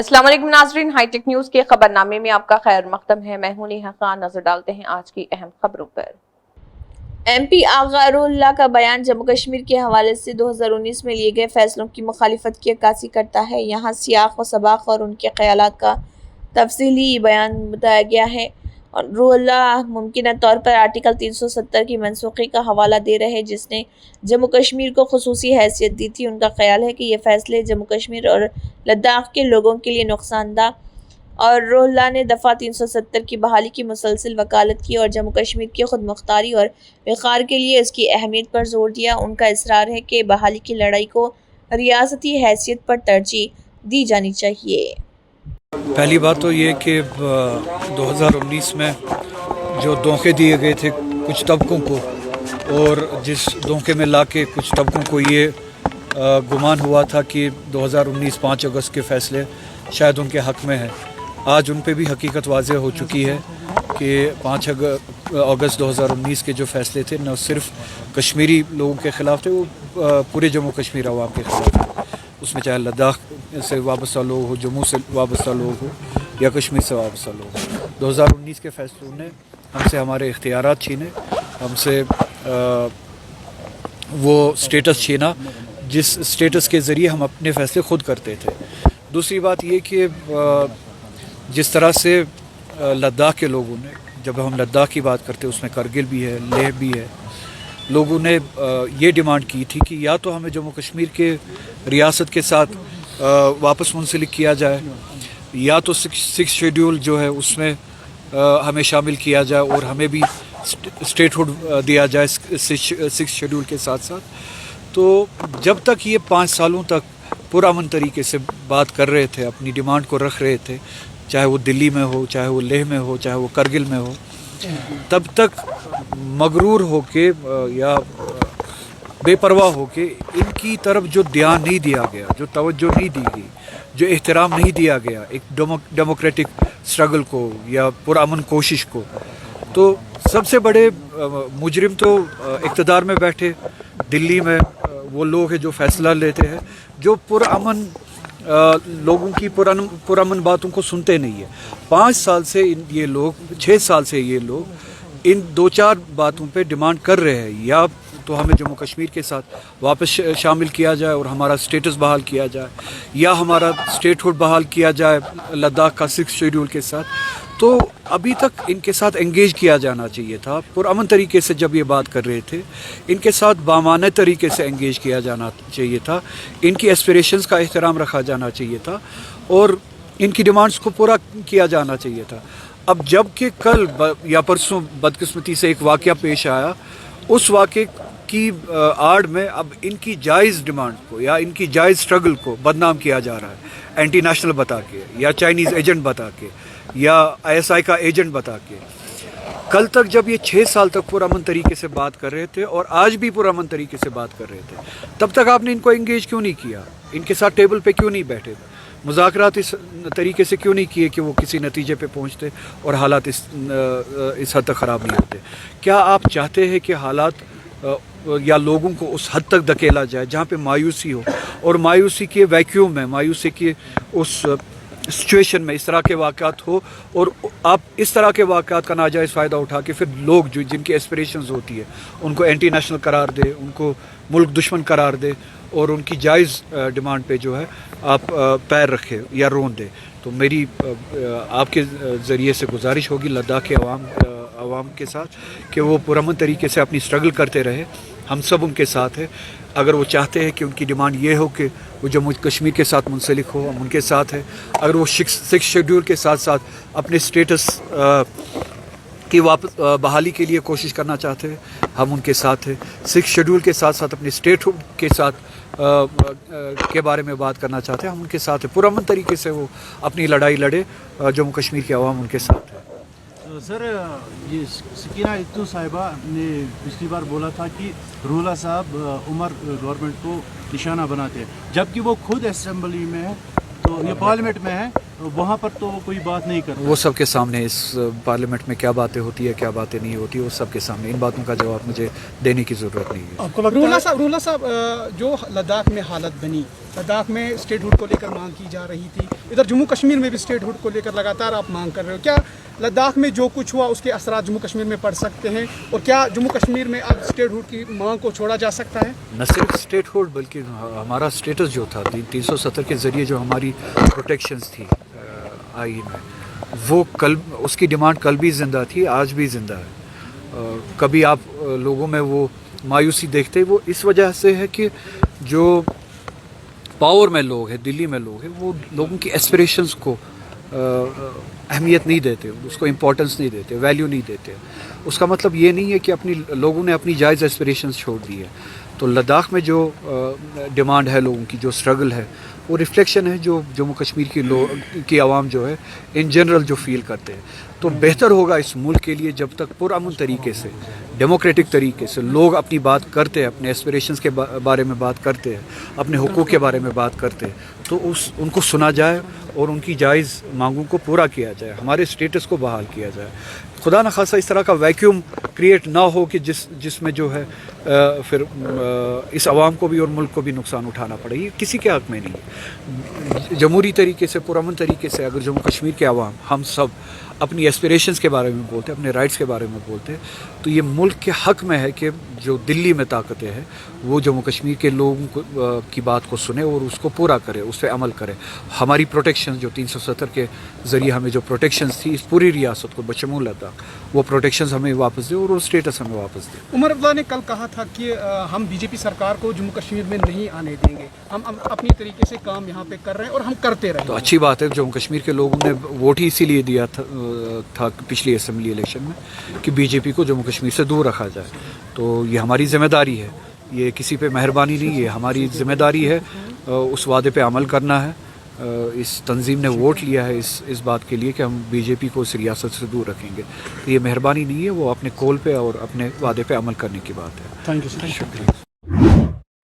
अस्सलाम वालेकुम नाज़रीन, हाईटेक न्यूज़ के खबरनामे में आपका खैर मकदम है। मैं हूं नेहा खान। नजर डालते हैं आज की अहम खबरों पर। MP आगारुल्लाह का बयान जम्मू कश्मीर के हवाले से 2019 में लिए गए फैसलों की मुखालिफत की अक्कासी करता है। यहाँ सियाक व सबाक और उनके ख्यालात का तफसीली बयान बताया गया है। और रुल्लाह मुमकिन तौर पर आर्टिकल 370 की मनसूखी का हवाला दे रहे हैं, जिसने जम्मू कश्मीर को खुसूसी हैसियत दी थी। उनका ख्याल है कि ये फैसले जम्मू कश्मीर और लद्दाख के लोगों के लिए नुकसानदा। और रुल्लाह ने दफ़ा 370 की बहाली की मुसलसल वकालत की और जम्मू कश्मीर की खुद मुख्तारी और वक़ार के लिए इसकी अहमियत पर जोर दिया। उनका इसरार है कि बहाली की लड़ाई को रियासती हैसियत पर तरजीह दी जानी चाहिए। पहली बात तो ये कि 2019 में जो धोखे दिए गए थे कुछ तबकों को, और जिस धोखे में ला के कुछ तबकों को ये गुमान हुआ था कि 2019 5 अगस्त के फ़ैसले शायद उनके हक़ में है, आज उन पे भी हकीकत वाज़ेह हो चुकी है कि 5 अगस्त 2019 के जो फ़ैसले थे न सिर्फ कश्मीरी लोगों के ख़िलाफ़ थे, वो पूरे जम्मू कश्मीर अवाम के ख़िलाफ़ थे। उसमें चाहे लद्दाख से वाबस्ता लोग हो, जम्मू से वाबस्ता लोग हो या कश्मीर से वाबस्ता लोग हो। 2019 के फ़ैसलों ने हमसे हमारे इख्तियारात छीने, हमसे वो स्टेटस छीना जिस स्टेटस के ज़रिए हम अपने फ़ैसले ख़ुद करते थे। दूसरी बात ये कि जिस तरह से लद्दाख के लोगों ने, जब हम लद्दाख की बात करते हैं उसमें करगिल भी है, लेह भी है, लोगों ने ये डिमांड की थी कि या तो हमें जम्मू कश्मीर के रियासत के साथ वापस मुंसलिक किया जाए, या तो सिक्स शेड्यूल जो है उसमें हमें शामिल किया जाए और हमें भी स्टेटहुड दिया जाए सिक्स शेड्यूल के साथ साथ। तो जब तक ये 5 सालों तक पुरअमन तरीके से बात कर रहे थे, अपनी डिमांड को रख रहे थे, चाहे वो दिल्ली में हो, चाहे वो लेह में हो, चाहे वो करगिल में हो, तब तक मगरूर होके या बेपरवाह होके इनकी तरफ जो ध्यान नहीं दिया गया, जो तवज्जो नहीं दी गई, जो एहतराम नहीं दिया गया एक डेमोक्रेटिक स्ट्रगल को या पुरअमन कोशिश को, तो सबसे बड़े मुजरिम तो इक़्तिदार में बैठे दिल्ली में वो लोग हैं जो फ़ैसला लेते हैं, जो पुरअमन लोगों की पुरअमन बातों को सुनते नहीं है। 5 साल से ये लोग, 6 साल से ये लोग इन 2-4 बातों पे डिमांड कर रहे हैं, या तो हमें जम्मू कश्मीर के साथ वापस शामिल किया जाए और हमारा स्टेटस बहाल किया जाए, या हमारा स्टेटहुड बहाल किया जाए लद्दाख का 6 शेड्यूल के साथ। तो अभी तक इनके साथ एंगेज किया जाना चाहिए था। पुरअमन तरीके से जब ये बात कर रहे थे, इनके साथ बामाने तरीके से एंगेज किया जाना चाहिए था, इनकी एस्पिरेशंस का एहतराम रखा जाना चाहिए था और इनकी डिमांड्स को पूरा किया जाना चाहिए था। अब जब कि कल या परसों बदकिस्मती से एक वाक़या पेश आया, उस वाक़े की आड़ में अब इनकी जायज़ डिमांड को या इनकी जायज़ स्ट्रगल को बदनाम किया जा रहा है, एंटी नेशनल बता के या चाइनीज़ एजेंट बता के या ISI का एजेंट बता के। कल तक जब ये 6 साल तक पुरअमन तरीके से बात कर रहे थे और आज भी पुरअमन तरीके से बात कर रहे थे, तब तक आपने इनको एंगेज क्यों नहीं किया? इनके साथ टेबल पे क्यों नहीं बैठे? मुज़ाकरात इस तरीके से क्यों नहीं किए कि वो किसी नतीजे पे पहुंचते और हालात इस हद तक ख़राब नहीं होते? क्या आप चाहते हैं कि हालात या लोगों को उस हद तक धकेला जाए जहाँ पे मायूसी हो, और मायूसी के वैक्यूम में, मायूसी के उस सिचुएशन में इस तरह के वाक़यात हो, और आप इस तरह के वाक़यात का नाजायज़ फ़ायदा उठा के फिर लोग जो जिनकी एस्पिरेशंस होती है उनको एंटी नेशनल करार दे, उनको मुल्क दुश्मन करार दे और उनकी जायज़ डिमांड पे जो है आप पैर रखे या रोन दे। तो मेरी आपके ज़रिए से गुजारिश होगी लद्दाख के अवाम के साथ कि वो पुरअमन तरीके से अपनी स्ट्रगल करते रहे। हम सब उनके साथ हैं। अगर वो चाहते हैं कि उनकी डिमांड ये हो कि वो जम्मू कश्मीर के साथ मुंसलिक हो, हम उनके साथ हैं। अगर वो 6 शेड्यूल के साथ साथ अपने स्टेटस की वापस बहाली के लिए कोशिश करना चाहते हैं, हम उनके साथ हैं। 6 शेड्यूल के साथ साथ अपने स्टेटहुड के साथ के बारे में बात करना चाहते हैं, हम उनके साथ हैं। पुरअमन तरीके से वो अपनी लड़ाई लड़े, जम्मू कश्मीर के अवाम उनके साथ है। सर, ये सकीना इत्तू साहिबा ने पिछली बार बोला था कि रुल्लाह साहब उमर गवर्नमेंट को निशाना बनाते हैं, जबकि वो खुद असेंबली में है, तो ये पार्लियामेंट में है, वहाँ पर तो वो कोई बात नहीं करता। वो सबके सामने इस पार्लियामेंट में क्या बातें होती है क्या बातें नहीं होती, वो सबके सामने, इन बातों का जवाब मुझे देने की ज़रूरत नहीं है। आपको लगता है रूला साहब जो लद्दाख में हालत बनी, लद्दाख में स्टेटहुड को लेकर मांग की जा रही थी, इधर जम्मू कश्मीर में भी स्टेटहुड को लेकर लगातार आप मांग कर रहे हो, क्या लद्दाख में जो कुछ हुआ उसके असरात जम्मू कश्मीर में पड़ सकते हैं, और क्या जम्मू कश्मीर में अब स्टेटहुड की मांग को छोड़ा जा सकता है? न सिर्फ स्टेटहुड बल्कि हमारा स्टेटस जो था 370 के ज़रिए जो हमारी प्रोटेक्शंस थी आईन में, वो कल उसकी डिमांड कल भी ज़िंदा थी, आज भी ज़िंदा है। कभी आप लोगों में वो मायूसी देखते, वो इस वजह से है कि जो पावर में लोग हैं, दिल्ली में लोग हैं, वो लोगों की एस्पिरेशंस को अहमियत नहीं देते, उसको इम्पोर्टेंस नहीं देते, वैल्यू नहीं देते। उसका मतलब ये नहीं है कि लोगों ने अपनी जायज़ एस्पिरेशंस छोड़ दी है। तो लद्दाख में जो डिमांड है लोगों की, जो स्ट्रगल है, वो रिफ्लेक्शन है जो जम्मू कश्मीर की आवाम जो है इन जनरल जो फील करते हैं। तो बेहतर होगा इस मुल्क के लिए जब तक पुरअमन तरीके से, डेमोक्रेटिक तरीके से लोग अपनी बात करते हैं, अपने एस्पिरेशंस के बारे में बात करते हैं, अपने हुकूक के बारे में बात करते हैं, तो उनको सुना जाए और उनकी जायज़ मांगों को पूरा किया जाए, हमारे स्टेटस को बहाल किया जाए। खुदा न खासा इस तरह का वैक्यूम क्रिएट ना हो कि जिसमें जो है फिर इस आवाम को भी और मुल्क को भी नुकसान उठाना पड़े। ये किसी के हक़ में नहीं है। जमहूरी तरीके से, पुरअमन तरीके से अगर जम्मू कश्मीर के आवाम, हम सब अपनी एस्पिरेशंस के बारे में बोलते हैं, अपने राइट्स के बारे में बोलते हैं, तो ये मुल्क के हक़ में है कि जो दिल्ली में ताकतें हैं वो जम्मू कश्मीर के लोगों की बात को सुने और उसको पूरा करे, उस पर अमल करे। हमारी प्रोटेक्शन जो 370 के ज़रिए हमें जो प्रोटेक्शंस थी इस पूरी रियासत को बशमूल लद्दाख, वो प्रोटेक्शंस हमें वापस दे और वो स्टेटस हमें वापस दे। उमर अब्दुल्ला ने कल कहा था कि हम बीजेपी सरकार को जम्मू कश्मीर में नहीं आने देंगे, हम अपनी तरीके से काम यहाँ पे कर रहे हैं और हम करते रहेंगे। तो अच्छी बात है, जम्मू कश्मीर के लोगों ने वोट ही इसीलिए दिया था पिछली असेंबली इलेक्शन में कि बीजेपी को जम्मू कश्मीर से दूर रखा जाए। तो ये हमारी ज़िम्मेदारी है, ये किसी पे मेहरबानी नहीं है, हमारी ज़िम्मेदारी है उस वादे पे अमल करना है। इस तंजीम ने वोट लिया है इस बात के लिए कि हम बीजेपी को इस रियासत से दूर रखेंगे। तो ये मेहरबानी नहीं है, वो अपने कॉल पे और अपने वादे पे अमल करने की बात है। थैंक यू, शुक्रिया।